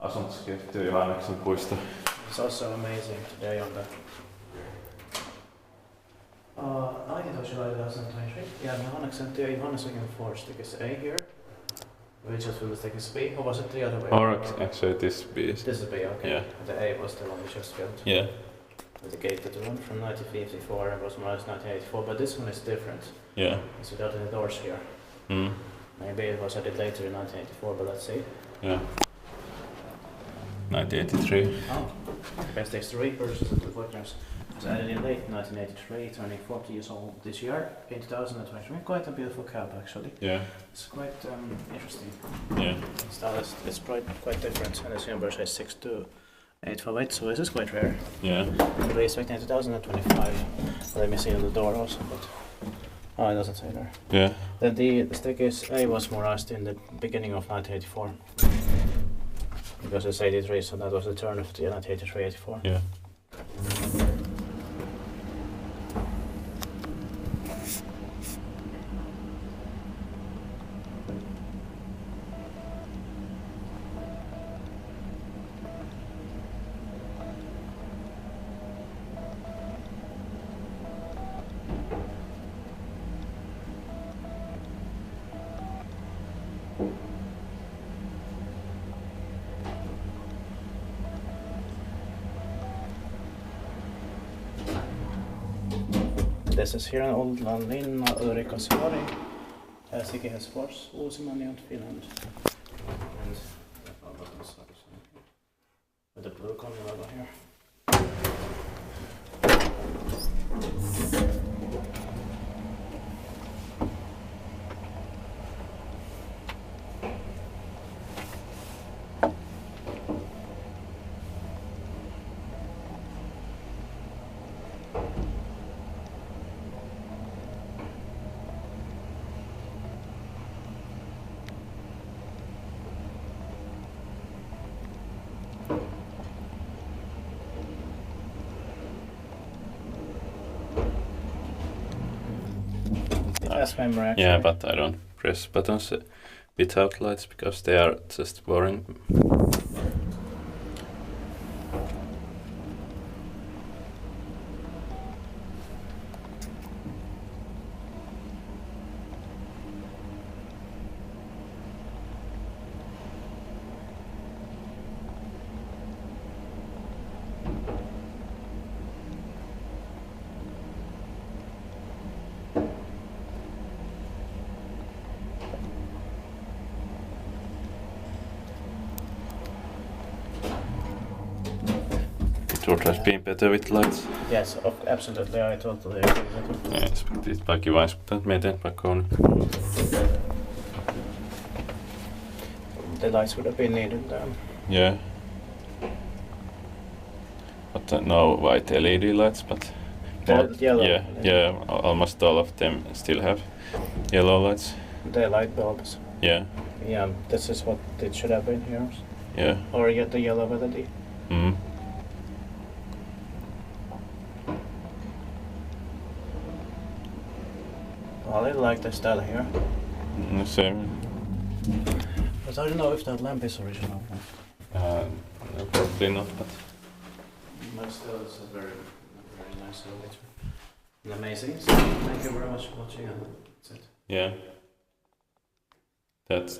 Asuntoskeittiö Johanneksen puisto. It's also amazing today on the 19th July 2023. Yeah, Johanneksentie ja Johanneksen Force stick is A here. We just will stick is B. Or was it the other way? Or actually this B is. This is B, okay. Yeah. The A was the one we just built. Yeah. With the gated one from 1954 and was modernized 1984, but this one is different. Yeah. It's without any doors here. Mm. Maybe it was added later in 1984, but let's see. Yeah. 1983. Oh, best X3 versus the Wagner's. It was added in late 1983, turning 40 years old this year, in 2023. Quite a beautiful cab, actually. Yeah. It's quite interesting. Yeah. It's quite different, and it's number says 62858, so this is quite rare. Yeah. We expect in 2025. Let me see on the door also, but oh, it doesn't say there. Yeah. Then the staircase A was modernized in the beginning of 1984. Because it's 83, so that was the turn of the 1983-84. Yeah. This is here in Old Landin, Örikasvari, Helsinki has Force, Uusimaa and Finland. And with the blue Kone logo here. That's memory actually. Yeah, but I don't press buttons without lights because they are just boring. It would have been better with lights. Yes, absolutely, I totally agree with you. Yes, but it's vaikka vain meten vaikka on. The lights would have been needed then. Yeah. But no white LED lights, but Yellow. Yeah, almost all of them still have yellow lights. The light bulbs. Yeah. Yeah, this is what it should have been here. Yeah. Or get the yellow LED. Mm. Well, I like the style here. Same. But I don't know if that lamp is original. No, probably not, but But still, it's a very nice elevator. And amazing. So thank you very much for watching, and that's it. yeah. That's